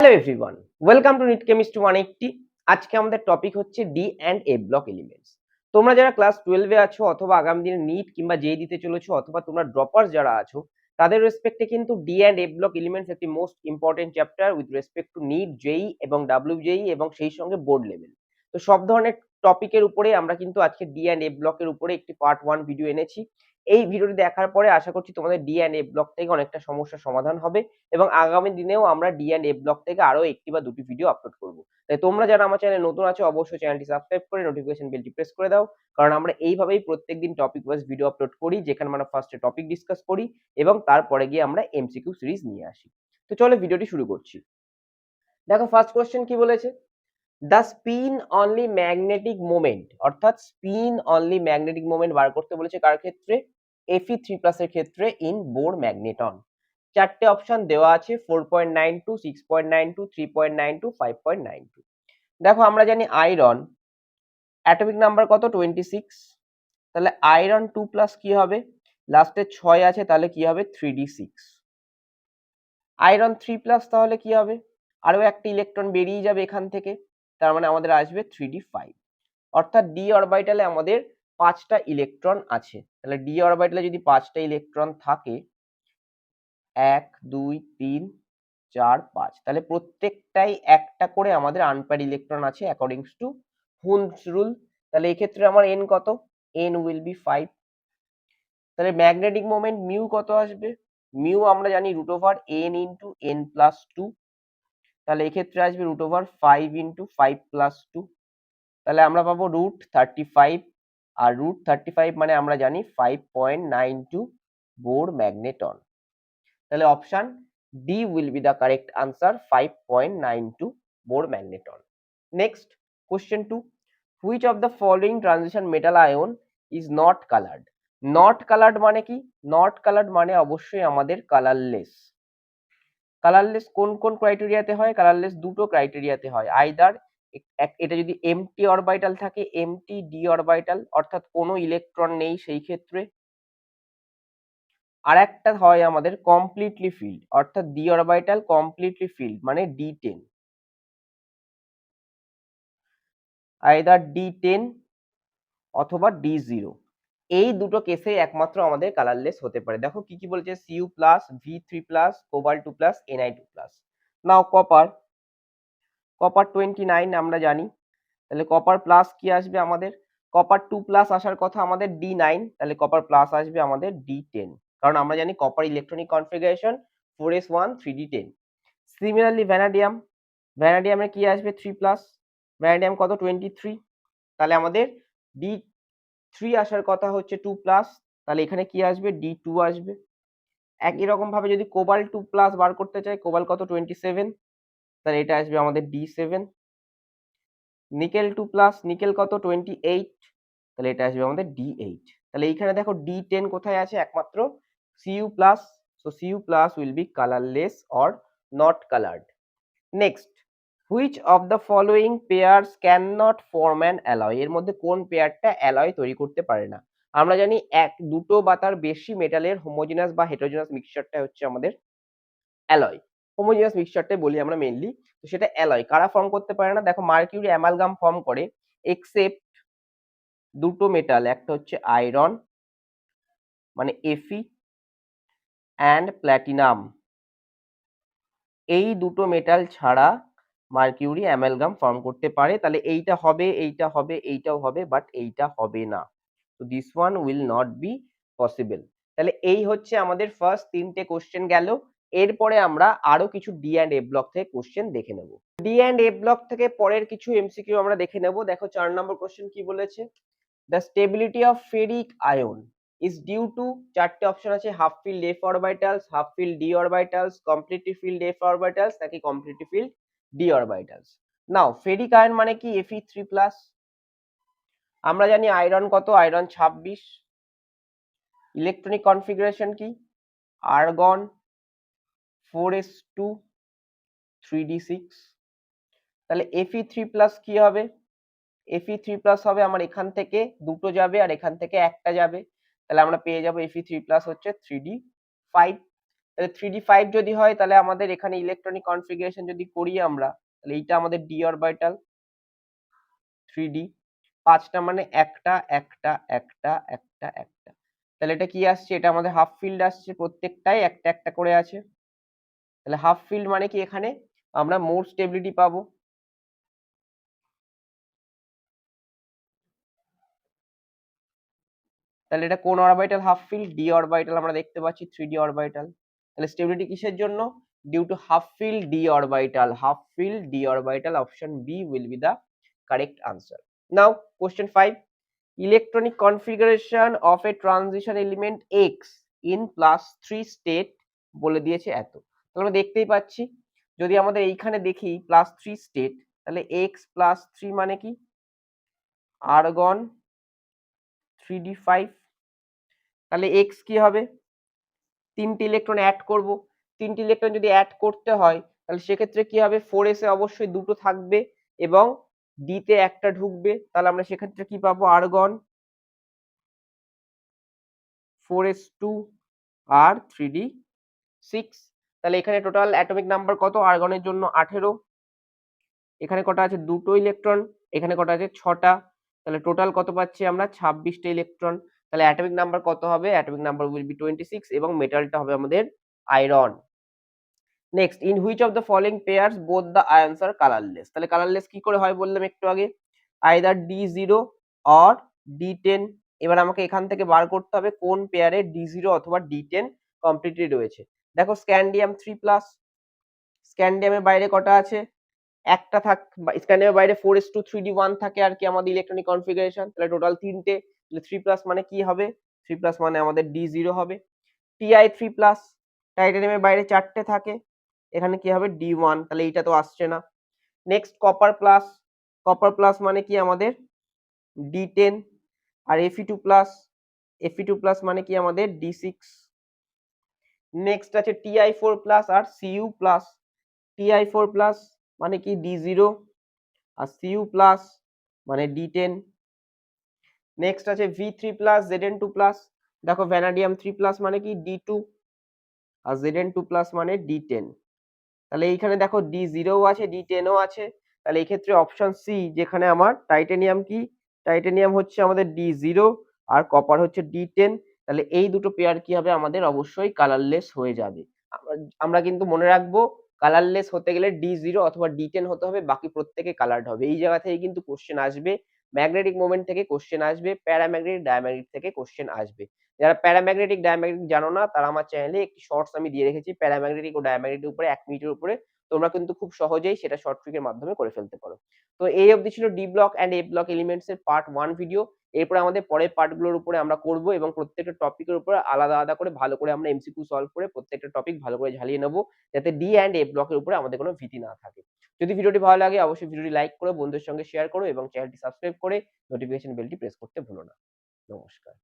Hello everyone, welcome to NEET chemistry 180। আজকে আমাদের topic হচ্ছে D and A block elements. তোমরা যারা ক্লাস 12 এ আছো অথবা আগামী দিনে নিট কিংবা জেই দিতে চলেছো অথবা তোমরা ড্রপার্স যারা আছো তাদের রেসপেক্টে কিন্তু D and A block elements একটি most important chapter with respect to NEET, JEE এবং ডাব্লিউজেই এবং সেই সঙ্গে বোর্ড লেভেল। তো সব ধরনের টপিকের উপরে আমরা কিন্তু আজকে ডি অ্যান্ড এ ব্লকের উপরে একটি পার্ট 1 ভিডিও এনেছি। এই ভিডিওটি দেখার পরে আশা করছি তোমাদের ডি অ্যান্ড এ ব্লক থেকে অনেকটা সমস্যার সমাধান হবে এবং আগামী দিনেও আমরা ডি অ্যান্ড এ ব্লক থেকে আরো একটি বা দুটি ভিডিও আপলোড করব। তাই তোমরা যারা আমার চ্যানেলে নতুন আছো অবশ্যই চ্যানেলটি সাবস্ক্রাইব করে নোটিফিকেশন বেলটি প্রেস করে দাও, কারণ আমরা এইভাবেই প্রত্যেকদিন টপিক ওয়াইজ ভিডিও আপলোড করি, যেখানে আমরা ফার্স্টে টপিক ডিসকাস করি এবং তারপরে গিয়ে আমরা এমসিকিউ সিরিজ নিয়ে আসি। তো চলো ভিডিওটি শুরু করছি। দেখো ফার্স্ট কোশ্চেন কি বলেছে, the spin only magnetic moment, অর্থাৎ স্পিন অনলি ম্যাগনেটিক মোমেন্ট বার করতে বলেছে কার ক্ষেত্রে, Fe3+ এর ক্ষেত্রে ইন বোর ম্যাগনেটন। চারটে অপশন দেওয়া আছে, 4.92, 6.92, 3.92, 5.92। দেখো আমরা জানি আয়রন অ্যাটমিক নাম্বার কত, 26। তাহলে আয়রন 2+ কি হবে, লাস্টে 6 আছে, তাহলে কি হবে 3d6। আয়রন 3+ তাহলে কি হবে, আরো একটা ইলেকট্রন বেরিয়ে যাবে এখান থেকে, তার মানে আমাদের আসবে 3d5। অর্থাৎ ডি অরবিটালে আমাদের 5টা ইলেকট্রন আছে। তাহলে ডি অরবিটালে যদি 5টা ইলেকট্রন থাকে, 1 2 3 4 5, তাহলে প্রত্যেকটাই একটা করে আমাদের আনপেয়ার্ড ইলেকট্রন আছে অ্যাকর্ডিংস টু হুনস রুল। তাহলে এই ক্ষেত্রে আমার n কত, n উইল বি 5। তাহলে ম্যাগনেটিক মোমেন্ট মিউ কত আসবে, মিউ আমরা জানি √n ইন্টু n+2। তাহলে এই ক্ষেত্রে আসবে √5 ইন্টু 5+2। তাহলে আমরা পাবো √35, আর √35 মানে আমরা জানি 5.92 বোর ম্যাগনেটন। তাহলে option D will be the correct answer, 5.92 Bohr magneton. Next question 2, which of the following transition metal ion is not coloured. Not coloured মানে কি, নট কালার্ড মানে অবশ্যই আমাদের কালারলেস। কালারলেস কোন কোন ক্রাইটেরিয়াতে হয়, কালারলেস দুটো ক্রাইটেরিয়াতে হয়, আইদার এটা যদি এমটি অরবিটাল থাকে, এমটি ডি অরবিটাল অর্থাৎ কোনো ইলেকট্রন নেই সেই ক্ষেত্রে, আর একটা হয় আমাদের কমপ্লিটলি ফিল্ড, অর্থাৎ ডি অরবিটাল কমপ্লিটলি ফিল্ড মানে D10, আইদার D10 অথবা D0। এই দুটো কেসে একমাত্র আমাদের কালারলেস হতে পারে। দেখো কি কি বলেছে, Cu+, V3+, Cobalt2+, Ni2+। নাও কপার, কপার 29 আমরা জানি, তাহলে কপার প্লাস কি আসবে আমাদের, কপার 2+ আসার কথা আমাদের D9, তাহলে কপার প্লাস আসবে আমাদের D10, কারণ আমরা জানি copper electronic configuration 4s1 3d10। Similarly vanadium, ভ্যানাডিয়ামে কি আসবে 3+, ভ্যানাডিয়াম কত 23, তাহলে আমাদের D3 আসার কথা হচ্ছে 2+, তাহলে এখানে কি আসবে D2 আসবে। একই রকম ভাবে যদি কোবাল্ট 2+ বার করতে চাই, কোবাল্ট কত 27, তাহলে এটা আসবে আমাদের D7। নিকেল 2+, নিকেল কত 28, তাহলে এটা আসবে আমাদের D8। তাহলে এইখানে দেখো D10 কোথায় আছে, একমাত্র Cu+, so Cu+ will be colorless or not colored. Next, which of the following pairs cannot form an alloy, এর মধ্যে কোন পেয়ারটা অ্যালয় তৈরি করতে পারে না। আমরা জানি দুটো বা তার বেশি মেটালের হোমোজেনাস বা হেটেরোজেনাস মিক্সচারটা হচ্ছে আমাদের অ্যালয়। হোমোজেনাস মিক্সচারটাই বলি আমরা মেইনলি, তো সেটা অ্যালয়। কারা ফর্ম করতে পারে না, দেখো মার্কিউরি অ্যামালগাম ফর্ম করে এক্সেপ্ট দুটো মেটাল, একটা হচ্ছে আয়রন মানে Fe অ্যান্ড প্ল্যাটিনাম, এই দুটো মেটাল ছাড়া মার্কিউরি অ্যামালগাম ফর্ম করতে পারে। তাহলে এইটা হবে, এইটা হবে, এইটাও হবে, বাট এইটা হবে না। তো this one will not be possible. তাহলে এই হচ্ছে আমাদের ফার্স্ট 3টে কোশ্চেন গেল। এরপরে আমরা আরো কিছু ডি অ্যান্ড এ ব্লক থেকে কোশ্চেন দেখে নেব। ডি অ্যান্ড এ ব্লক থেকে পরের কিছু এমসিকিউ আমরা দেখে নেব। দেখো 4 নম্বর কোশ্চেন কি বলেছে, the stability of ferric ion is due to, চারটে অপশন আছে, half field f orbitals, half field d orbitals, completely field f orbitals নাকি কমপ্লিটলি ফিল্ড d অরবিটালস। নাও ফেরিক আয়ন মানে কি, Fe3+। আমরা জানি আয়রন কত, আয়রন 26। ইলেকট্রনিক কনফিগারেশন কি, argon 4s2 3d6। তাহলে Fe3+ কি হবে, Fe3+ হবে আমার এখান থেকে দুটো যাবে আর এখান থেকে একটা যাবে, তাহলে আমরা পেয়ে যাবো Fe3+ হচ্ছে 3d5। তাহলে 3d5 যদি হয় তাহলে আমাদের এখানে ইলেকট্রনিক কনফিগারেশন যদি করি আমরা, তাহলে এইটা আমাদের d অরবিটাল 3d, 5টা মানে একটা একটা একটা একটা একটা, তাহলে এটা কি আসছে, এটা আমাদের হাফ ফিল্ড আসছে, প্রত্যেকটাই একটা একটা করে আছে। তাহলে হাফ ফিল্ড মানে কি, এখানে আমরা মোর স্টেবিলিটি পাবো। তাহলে এটা কোন orbital half filled, D orbital আমরা দেখতে পাচ্ছি 3d অরবিটাল। তাহলে স্টেবিলিটি কিসের জন্য, due to half filled D orbital, half filled D orbital, option B will be the correct answer. Now question 5, electronic configuration of a transition element X in +3 state বলে দিয়েছে এত। তাহলে আমরা দেখতেই পাচ্ছি, যদি আমাদের এইখানে দেখি +3 স্টেট, তাহলে এক্স +3 মানে কি, আর্গন 3d5, তাহলে এক্স কি হবে, 3টে ইলেকট্রন অ্যাড করব, 3টে ইলেকট্রন যদি অ্যাড করতে হয় তাহলে সেক্ষেত্রে কি হবে, 4s এ অবশ্যই দুটো থাকবে এবং d তে একটা ঢুকবে, তাহলে আমরা সেক্ষেত্রে কি পাবো, আর্গন 4s2 আর 3d6। তাহলে এখানে টোটাল অ্যাটমিক নাম্বার কত, আর্গনের জন্য 18, এখানে কটা আছে, দুটো ইলেকট্রন, এখানে কটা আছে, 6টা, তাহলে টোটাল কত পাচ্ছি আমরা, 26টা ইলেকট্রন। তাহলে অ্যাটমিক নাম্বার কত হবে, অ্যাটমিক নাম্বার উইল বি 26 এবং মেটালটা হবে আমাদের iron. Next, in which of the following pairs both the ions are colourless. তাহলে কালারলেস কি করে হয় বললাম একটু আগে, আইদার D0 অর D10। এবার আমাকে এখান থেকে বার করতে হবে কোন পেয়ারে D0 অথবা D10 কমপ্লিটলি রয়েছে। দেখো স্ক্যান্ডিয়াম 3+, স্ক্যান্ডিয়ামের বাইরে কটা আছে, একটা স্ক্যান্ডিয়ামের বাইরে 4s2 3d1 থাকে আর কি আমাদের ইলেকট্রনিক কনফিগারেশন, তাহলে টোটাল 3টে, তাহলে 3+ মানে কি হবে, 3+ মানে আমাদের D0 হবে। Ti3+, টাইটানিয়ামের বাইরে 4টে থাকে, এখানে কি হবে, D1, তাহলে এইটা তো আসছে না। Next copper plus, copper plus মানে কি আমাদের D10, আর Fe2+, Fe2+ মানে কি আমাদের D6। নেক্সট আছে Ti4+ আর Cu+, Ti4+ মানে কি D0 আর Cu+ মানে D10। নেক্সট আছে V3+, Zn2+, দেখো ভ্যানাডিয়াম 3+ মানে কি D2 আর Zn2+ মানে D10। তাহলে এইখানে দেখো D0 আছে, D10 ও আছে, তাহলে এই ক্ষেত্রে অপশন সি, যেখানে আমার টাইটানিয়াম কি, টাইটানিয়াম হচ্ছে আমাদের D0 আর কপার হচ্ছে D10, তাহলে এই দুটো পেয়ার কি হবে আমাদের, অবশ্যই কালারলেস হয়ে যাবে। আমরা কিন্তু মনে রাখবো, কালারলেস হতে গেলে D0 অথবা D10 হতে হবে, বাকি প্রত্যেকে কালার্ড হবে। এই জায়গা থেকে কিন্তু কোশ্চেন আসবে, ম্যাগনেটিক মোমেন্ট থেকে কোশ্চেন আসবে, প্যারাম্যাগনেটিক ডায়াম্যাগনেটিক থেকে কোশ্চেন আসবে। যারা প্যারাম্যাগনেটিক ডায়াম্যাগনেটিক জানো না, তারা আমার চ্যানেলে একটি শর্টস আমি দিয়ে রেখেছি প্যারাম্যাগনেটিক ও ডায়াম্যাগনেটিক উপরে 1 মিনিটের উপরে, তোমরা কিন্তু খুব সহজেই সেটা শর্ট ট্রিকের মাধ্যমে করে ফেলতে পারো। তো এই অবধি ছিল D block and A block elements এর পার্ট 1 ভিডিও। এরপরে আমাদের পরের পার্টগুলোর উপরে আমরা করব এবং প্রত্যেকটা টপিকের উপরে আলাদা আলাদা করে ভালো করে আমরা এমসিকিউ সলভ করে প্রত্যেকটা টপিক ভালো করে ঝালিয়ে নেব, যাতে ডি এন্ড এ ব্লকের উপরে আমাদের কোনো ভীতি না থাকে। যদি ভিডিওটি ভালো লাগে অবশ্যই ভিডিওটি লাইক করো, বন্ধুদের সঙ্গে শেয়ার করো এবং চ্যানেলটি সাবস্ক্রাইব করে নোটিফিকেশন বেলটি প্রেস করতে ভুলো না। নমস্কার।